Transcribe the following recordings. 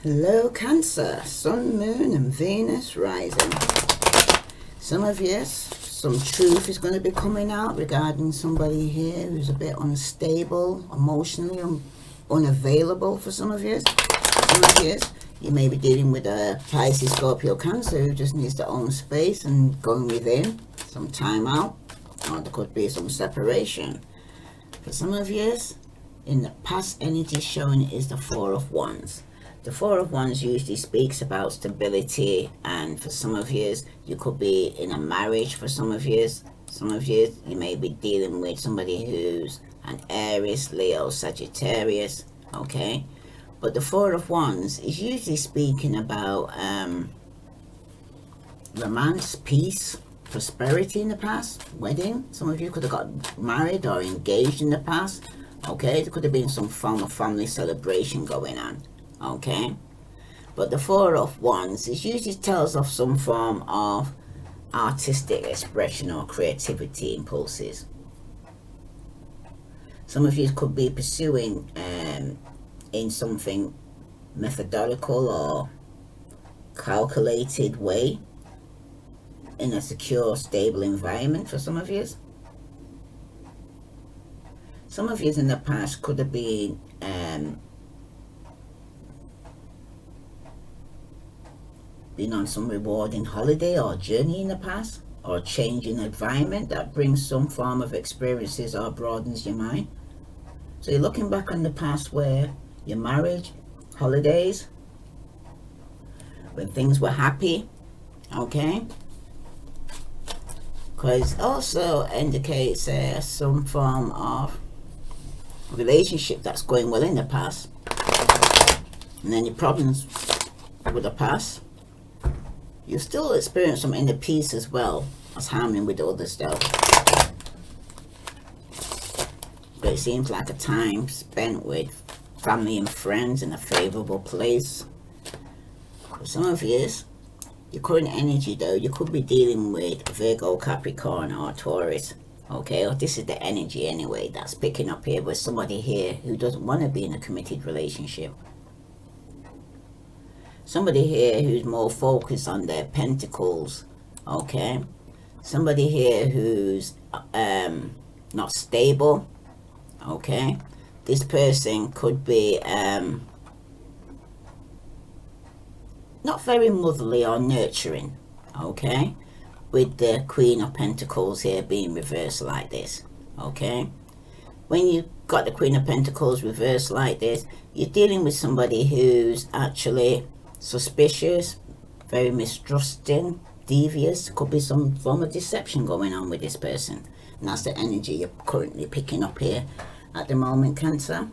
Hello Cancer, Sun, Moon and Venus rising. Some of you, some truth is going to be coming out regarding somebody here who's a bit unstable, emotionally unavailable for some of you. Some of you, you may be dealing with a Pisces, Scorpio, Cancer who just needs their own space and going within, some time out, or there could be some separation. For some of you, in the past energy showing is the Four of Wands. The Four of Wands usually speaks about stability, and for some of you, you could be in a marriage. For some of you, you may be dealing with somebody who's an Aries, Leo, Sagittarius, okay? But the Four of Wands is usually speaking about romance, peace, prosperity in the past, wedding. Some of you could have got married or engaged in the past, okay? There could have been some form of family celebration going on. Okay, but the Four of Wands is usually tells of some form of artistic expression or creativity impulses. Some of you could be pursuing in something methodical or calculated way in a secure, stable environment. For some of you in the past could have been been on some rewarding holiday or journey in the past, or change in environment that brings some form of experiences or broadens your mind. So you're looking back on the past where your marriage, holidays, when things were happy, okay? Because it also indicates some form of relationship that's going well in the past, and then your problems with the past, you still experience some inner peace as well as harmony with other stuff. But it seems like a time spent with family and friends in a favorable place. For some of you, your current energy though, you could be dealing with Virgo, Capricorn or Taurus. Okay, or this is the energy anyway that's picking up here with somebody here who doesn't want to be in a committed relationship. Somebody here who's more focused on their pentacles, okay? Somebody here who's not stable, okay? This person could be not very motherly or nurturing, okay? With the Queen of Pentacles here being reversed like this, okay? When you got the Queen of Pentacles reversed like this, you're dealing with somebody who's actually suspicious, very mistrusting, devious. Could be some form of deception going on with this person, and that's the energy you're currently picking up here at the moment, Cancer.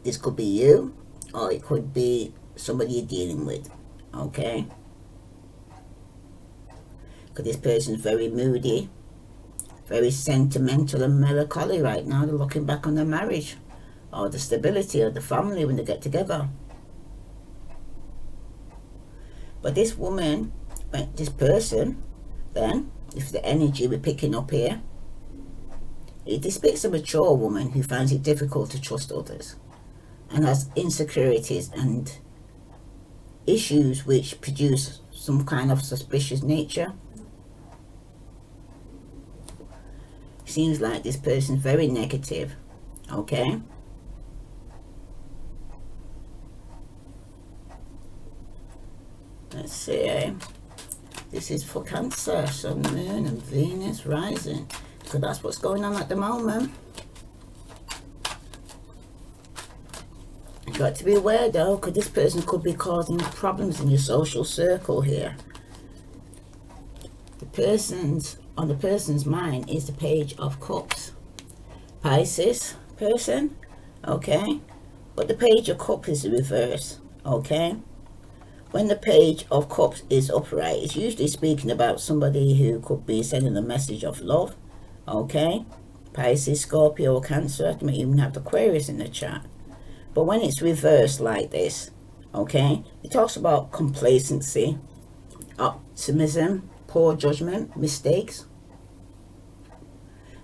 This could be you, or it could be somebody you're dealing with, okay? Because this person's very moody, very sentimental and melancholy right now. They're looking back on their marriage or the stability of the family when they get together. But this woman, this person, then, if the energy we're picking up here, it depicts a mature woman who finds it difficult to trust others and has insecurities and issues which produce some kind of suspicious nature. Seems like this person's very negative, okay? Let's see, this is for Cancer, Sun, Moon and Venus rising, because that's what's going on at the moment. You've got to be aware though, because this person could be causing problems in your social circle here. On the person's mind is the Page of Cups. Pisces person, okay? But the Page of Cups is the reverse, okay? When the Page of Cups is upright, it's usually speaking about somebody who could be sending a message of love, okay? Pisces, Scorpio, or Cancer. I may even have the Aquarius in the chat. But when it's reversed like this, okay, it talks about complacency, optimism, poor judgment, mistakes.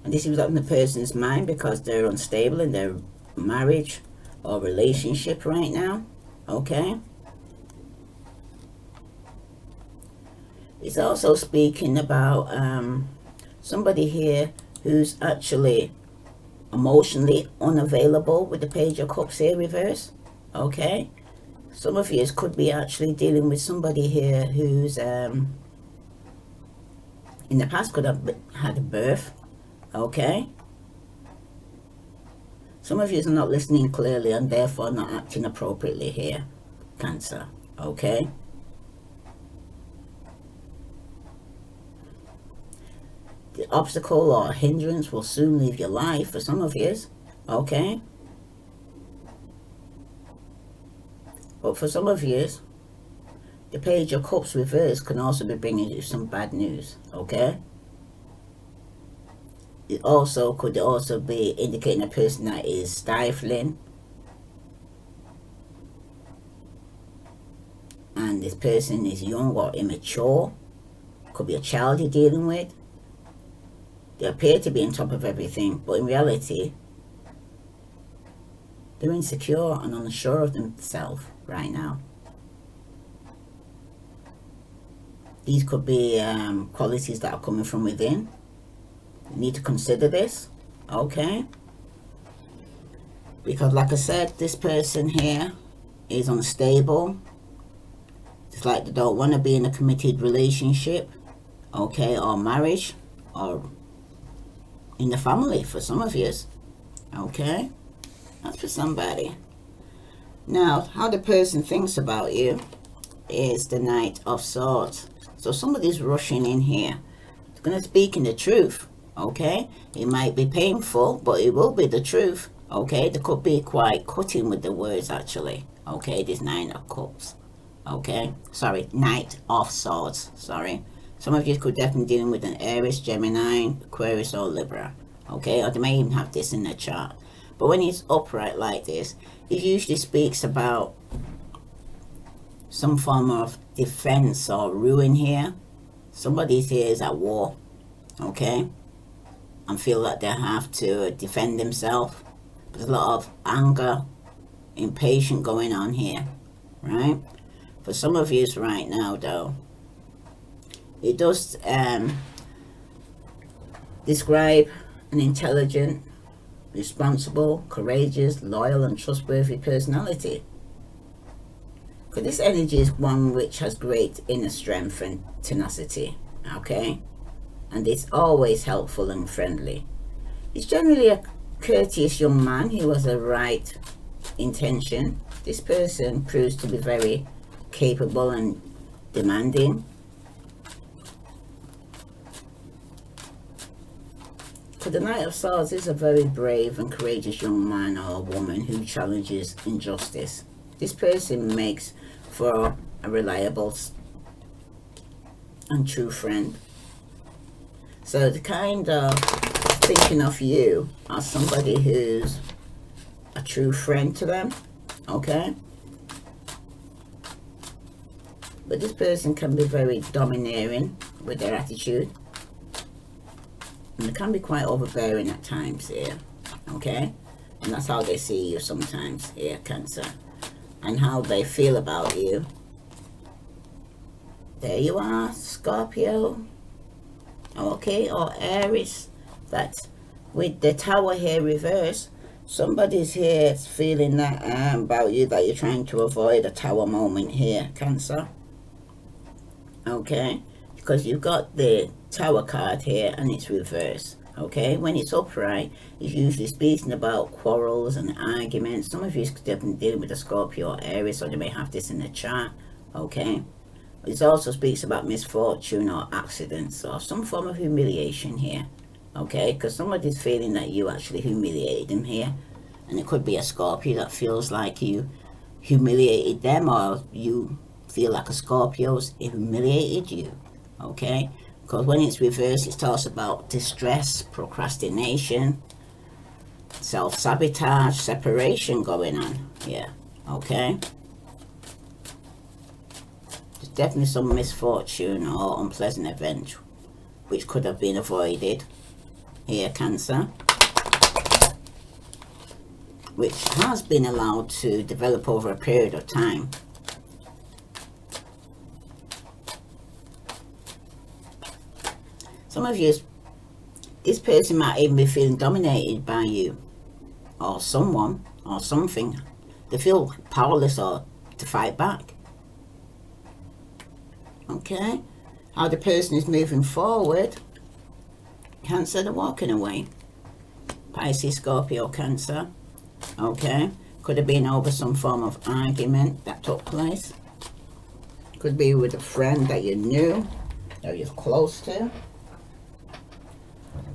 And this is up in the person's mind because they're unstable in their marriage, or relationship right now, okay? It's also speaking about somebody here who's actually emotionally unavailable with the Page of Cups here reverse, okay? Some of you could be actually dealing with somebody here who's in the past could have had a birth, okay? Some of you are not listening clearly and therefore not acting appropriately here, Cancer, okay? The obstacle or hindrance will soon leave your life for some of you, okay? But for some of you, the Page of Cups reverse can also be bringing you some bad news, okay? It also could also be indicating a person that is stifling, and this person is young or immature. Could be a child you're dealing with. They appear to be on top of everything, but in reality, they're insecure and unsure of themselves right now. These could be qualities that are coming from within. You need to consider this, okay? Because like I said, this person here is unstable. It's like they don't want to be in a committed relationship, okay, or marriage, or in the family for some of you, okay? That's for somebody. Now, how the person thinks about you is the Knight of Swords. So somebody's rushing in here. It's going to speak in the truth, okay? It might be painful, but it will be the truth, okay? They could be quite cutting with the words, actually, okay? This Nine of Cups, okay? Sorry, Knight of Swords, sorry. Some of you could definitely be dealing with an Aries, Gemini, Aquarius, or Libra, okay? Or they may even have this in their chart. But when it's upright like this, it usually speaks about some form of defense or ruin here. Somebody here is at war, okay? And feel that they have to defend themselves. There's a lot of anger, impatience going on here, right? For some of you right now, though, it does describe an intelligent, responsible, courageous, loyal, and trustworthy personality. Because this energy is one which has great inner strength and tenacity, okay? And it's always helpful and friendly. He's generally a courteous young man who has a right intention. This person proves to be very capable and demanding. Because the Knight of Swords is a very brave and courageous young man or woman who challenges injustice. This person makes for a reliable and true friend. So the kind of thinking of you as somebody who's a true friend to them, okay? But this person can be very domineering with their attitude. And they can be quite overbearing at times here, okay? And that's how they see you sometimes here, Cancer. And how they feel about you. There you are, Scorpio. Okay, or Aries. That with the Tower here reverse, somebody's here feeling that about you, that you're trying to avoid a Tower moment here, Cancer. Okay, because you've got the Tower card here and it's reverse. Okay, when it's upright, it's usually speaking about quarrels and arguments. Some of you could definitely dealing with a Scorpio or Aries, or they may have this in the chart. Okay, it also speaks about misfortune or accidents or some form of humiliation here. Okay, because somebody's feeling that you actually humiliated them here, and it could be a Scorpio that feels like you humiliated them, or you feel like a Scorpio's humiliated you. Okay, because when it's reversed, it talks about distress, procrastination, self-sabotage, separation going on here, okay? There's definitely some misfortune or unpleasant event which could have been avoided here, Cancer. which has been allowed to develop over a period of time. Some of you, this person might even be feeling dominated by you or someone or something. They feel powerless or to fight back. Okay, how the person is moving forward. Cancer, they're walking away. Pisces, Scorpio, Cancer. Okay, could have been over some form of argument that took place. Could be with a friend that you knew, that you're close to.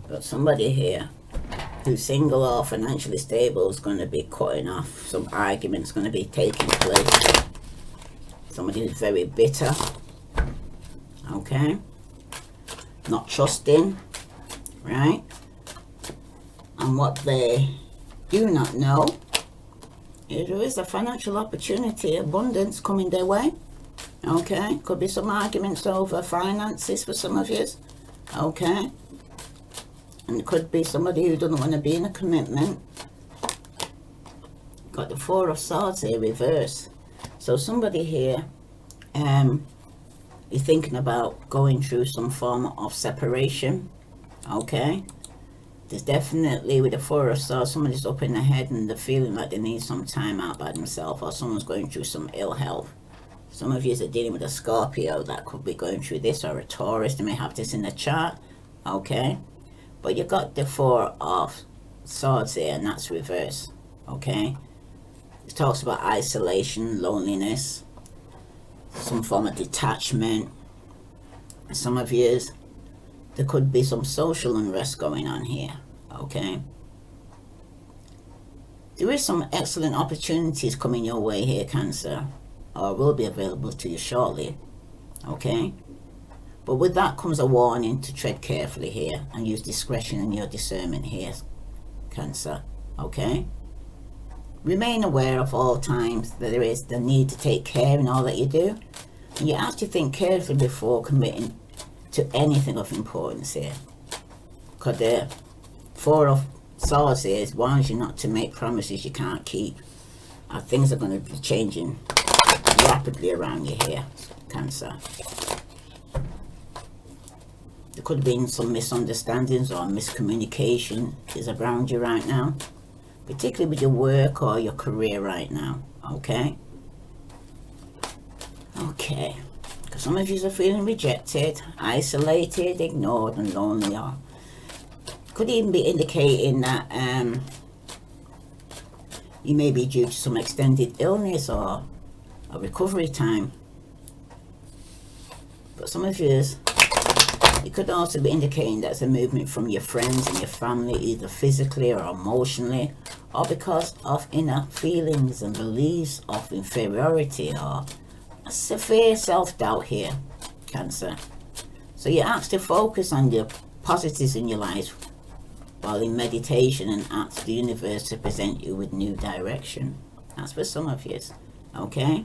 But somebody here who's single or financially stable is going to be cutting off. Some arguments going to be taking place. Somebody who's very bitter. Okay, not trusting, right? And what they do not know is there is a financial opportunity, abundance coming their way. Okay, could be some arguments over finances for some of you. Okay, and it could be somebody who doesn't want to be in a commitment. Got the Four of Swords here, reverse. So somebody here is thinking about going through some form of separation. Okay, there's definitely, with the Four of Swords, somebody's up in the head and they're feeling like they need some time out by themselves, or someone's going through some ill health. Some of you are dealing with a Scorpio that could be going through this, or a Taurus. They may have this in the chart. Okay, but you got the Four of Swords here, and that's reverse. Okay, it talks about isolation, loneliness, some form of detachment. Some of you, there could be some social unrest going on here. Okay, there is some excellent opportunities coming your way here, Cancer, or will be available to you shortly. Okay, but with that comes a warning to tread carefully here and use discretion in your discernment here, Cancer. Okay, remain aware of all times that there is the need to take care in all that you do, and you have to think carefully before committing to anything of importance here, because the Four of Swords here warns you not to make promises you can't keep. Things are going to be changing rapidly around you here, Cancer. There could have been some misunderstandings or miscommunication is around you right now, particularly with your work or your career right now. Okay, because some of you are feeling rejected, isolated, ignored and lonely, or could even be indicating that you may be due to some extended illness or a recovery time. But some of you, it could also be indicating that's a movement from your friends and your family, either physically or emotionally, or because of inner feelings and beliefs of inferiority or a severe self-doubt here, Cancer. So you're asked to focus on the positives in your life while in meditation and ask the universe to present you with new direction. That's for some of you. Okay,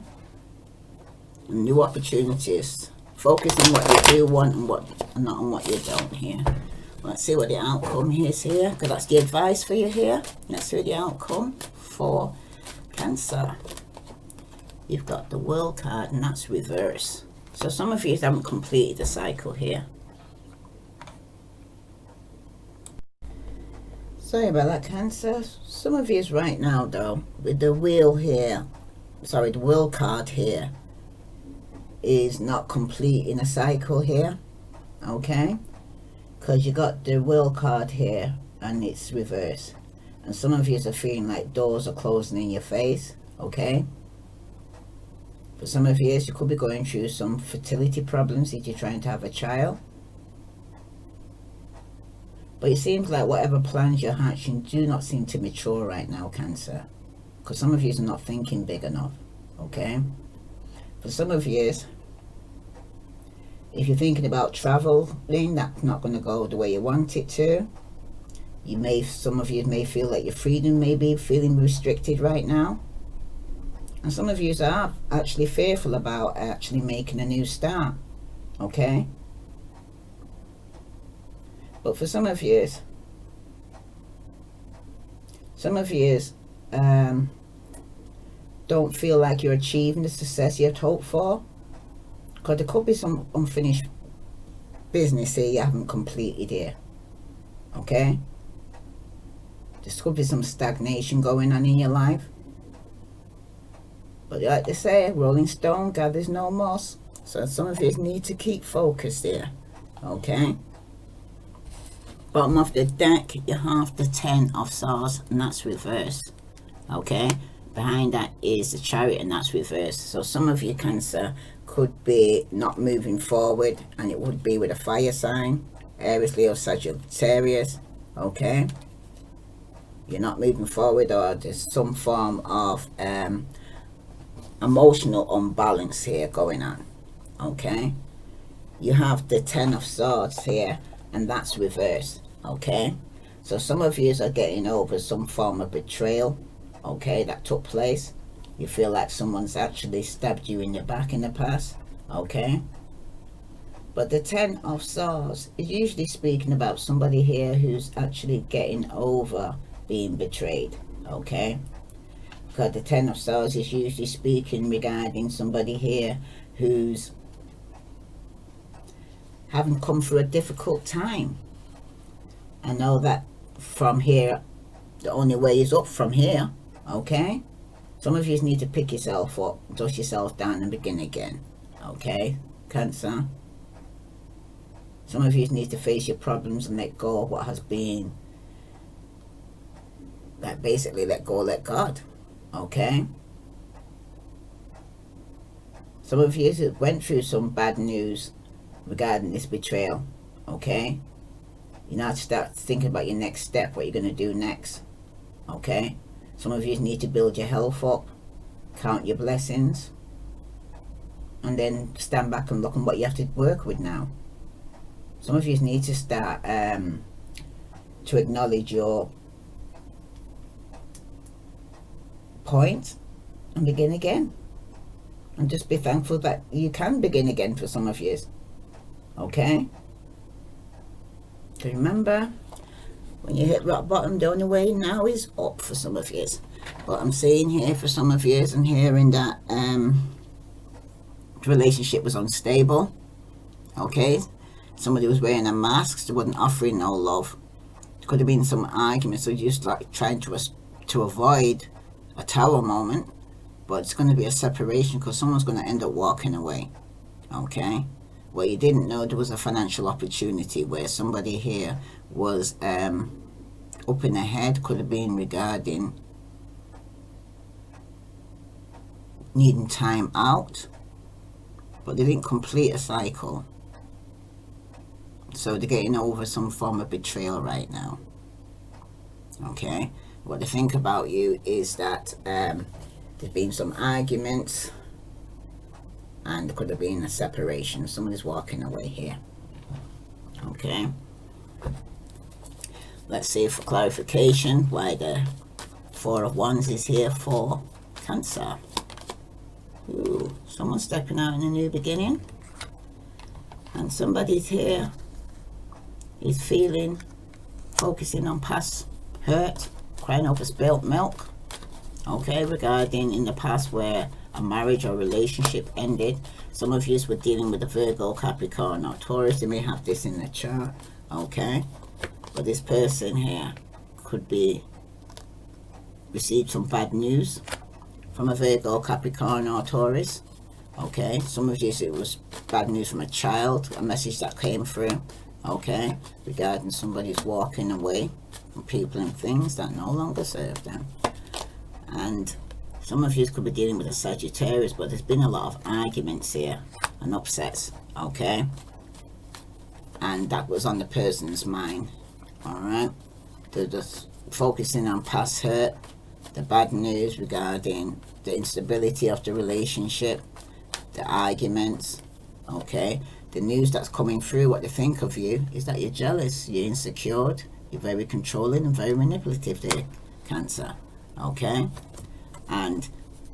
new opportunities. Focus on what you do want and not on what you don't here. Let's see what the outcome is here, because that's the advice for you here. Let's see the outcome for Cancer. You've got the World card, and that's reverse. So some of you haven't completed the cycle here. Sorry about that, Cancer. Some of you right now, though, with the wheel here, sorry, the World card here, is not completing a cycle here. Okay, because you got the World card here and it's reverse, and some of you are feeling like doors are closing in your face. Okay, for some of you could be going through some fertility problems if you're trying to have a child. But it seems like whatever plans you're hatching do not seem to mature right now, Cancer, because some of you are not thinking big enough. Okay, for some of you, if you're thinking about traveling, that's not going to go the way you want it to. Some of you may feel like your freedom may be feeling restricted right now, and some of you are actually fearful about actually making a new start. Okay, but for some of you don't feel like you're achieving the success you'd hoped for, because there could be some unfinished business here you haven't completed here. Okay, there could be some stagnation going on in your life, but like they say, rolling stone gathers no moss. So some of you need to keep focused here. Okay, bottom of the deck you have the 10 of Swords, and that's reversed. Okay, behind that is the Chariot, and that's reversed. So some of you, Cancer, could be not moving forward, and it would be with a fire sign, Aries, Leo, Sagittarius. Okay, you're not moving forward, or there's some form of emotional unbalance here going on. Okay, you have the 10 of Swords here, and that's reversed. Okay, so some of you are getting over some form of betrayal, okay, that took place. You feel like someone's actually stabbed you in the back in the past. Okay, but the 10 of Swords is usually speaking about somebody here who's actually getting over being betrayed. Okay, because the 10 of Swords is usually speaking regarding somebody here who's having come through a difficult time. I know that from here, the only way is up from here. Okay, some of you need to pick yourself up, dust yourself down, and begin again. Okay, Cancer, some of you need to face your problems and let go of what has been. Like basically let go, let God. Okay, some of you went through some bad news regarding this betrayal. Okay, you now start thinking about your next step, what you're going to do next. Okay, some of you need to build your health up, count your blessings, and then stand back and look at what you have to work with now. Some of you need to start to acknowledge your point and begin again, and just be thankful that you can begin again for some of you. Okay, so remember, when you hit rock bottom, the only way now is up for some of you. But I'm seeing here for some of you and hearing that the relationship was unstable. Okay, somebody was wearing a mask, they wasn't offering no love. There could have been some arguments, so just like trying to avoid a tower moment, but it's going to be a separation because someone's going to end up walking away. Okay, well, you didn't know there was a financial opportunity where somebody here was up in the head, could have been regarding needing time out, but they didn't complete a cycle, so they're getting over some form of betrayal right now. Okay, what they think about you is that there's been some arguments, and there could have been a separation. Somebody's walking away here. Okay, let's see for clarification why the 4 of Wands is here for Cancer. Ooh, someone's stepping out in a new beginning, and somebody's here is feeling, focusing on past hurt, crying over spilt milk. Okay, regarding in the past where a marriage or relationship ended. Some of you were dealing with a Virgo, Capricorn, or Taurus. They may have this in the chart. Okay, but this person here could be received some bad news from a Virgo, Capricorn, or Taurus. Okay, some of you, it was bad news from a child, a message that came through. Okay, regarding somebody's walking away from people and things that no longer serve them. And some of you could be dealing with a Sagittarius, but there's been a lot of arguments here and upsets. Okay, and that was on the person's mind. All right, they're just focusing on past hurt, the bad news regarding the instability of the relationship, the arguments. Okay, the news that's coming through, what they think of you is that you're jealous, you're insecure, you're very controlling and very manipulative there, Cancer. Okay, and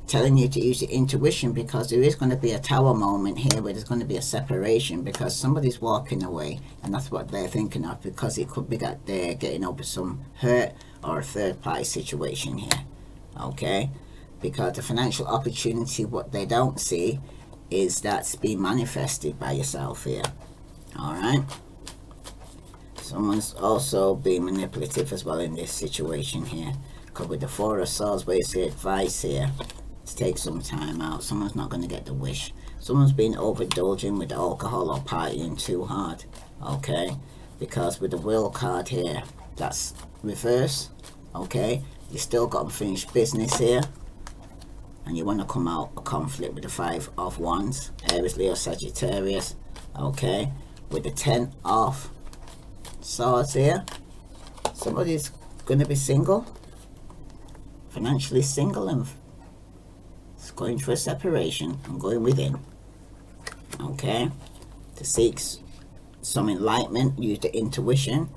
telling you to use your intuition, because there is going to be a tower moment here where there's going to be a separation because somebody's walking away, and that's what they're thinking of, because it could be that they're getting over some hurt or a third party situation here. okay? Because the financial opportunity, what they don't see is that's being manifested by yourself here. All right. Someone's also being manipulative as well in this situation here. Because with the Four of Swords, where you see advice here to take some time out, someone's not going to get the wish. Someone's been overindulging with alcohol or partying too hard, okay? Because with the Will card here, that's reverse, okay? You still got unfinished business here, and you want to come out of conflict with the Five of Wands, Aries, Leo, Sagittarius, okay? With the Ten of Swords here, somebody's going to be single, financially single, and it's going for a separation and going within, okay? To seek some enlightenment, use the intuition,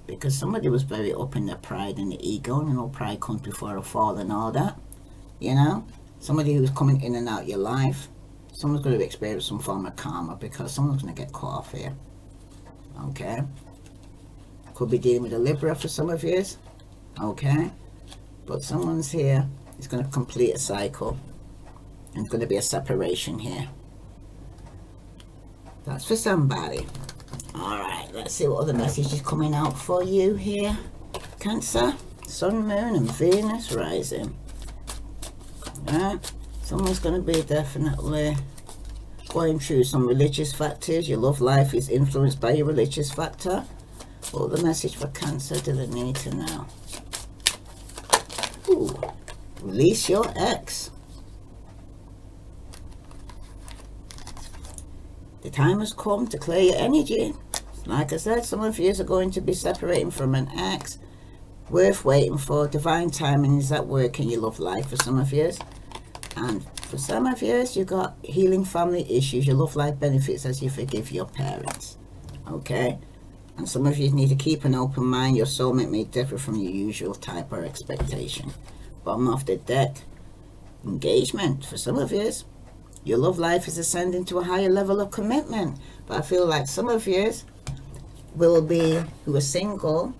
because somebody was very up in their pride and the ego, and you know, pride comes before a fall and all that, you know? Somebody who's coming in and out your life, someone's going to experience some form of karma, because someone's going to get caught off here, okay? Could be dealing with a Libra for some of you, okay? But someone's here is going to complete a cycle, and it's going to be a separation here. That's for somebody. Alright, let's see what other message is coming out for you here. Cancer, Sun, Moon and Venus rising. Alright, someone's going to be definitely going through some religious factors. Your love life is influenced by your religious factor. What other message for Cancer do they need to know? Ooh, release your ex. The time has come to clear your energy. Like I said, some of you are going to be separating from an ex. Worth waiting for. Divine timing is at work in your love life for some of you. And for some of you, you've got healing family issues. Your love life benefits as you forgive your parents. Okay? And some of you need to keep an open mind. Your soulmate may differ from your usual type or expectation. Bottom of the deck, engagement for some of you. Your love life is ascending to a higher level of commitment. But I feel like some of you will be, who are single,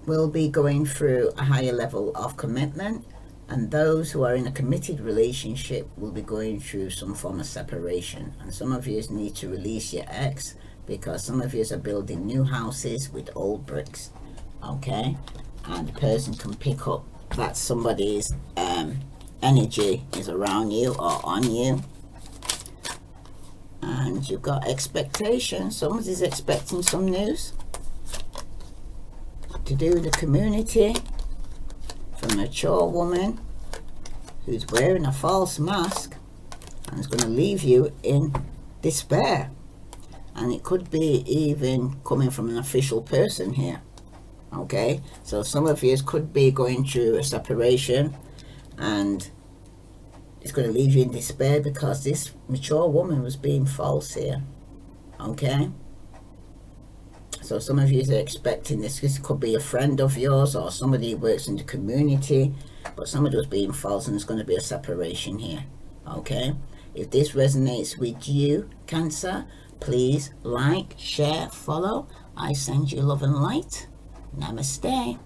will be going through a higher level of commitment. And those who are in a committed relationship will be going through some form of separation. And some of you need to release your ex, because some of you are building new houses with old bricks. Okay? And the person can pick up that somebody's energy is around you or on you, and you've got expectations. Somebody's expecting some news to do with the community from a mature woman who's wearing a false mask and is going to leave you in despair. And it could be even coming from an official person here, okay? So some of you could be going through a separation, and it's going to leave you in despair because this mature woman was being false here, okay? So some of you are expecting this. This could be a friend of yours or somebody who works in the community, but somebody was being false, and there's going to be a separation here, okay? If this resonates with you, Cancer, please like, share, follow. I send you love and light. Namaste.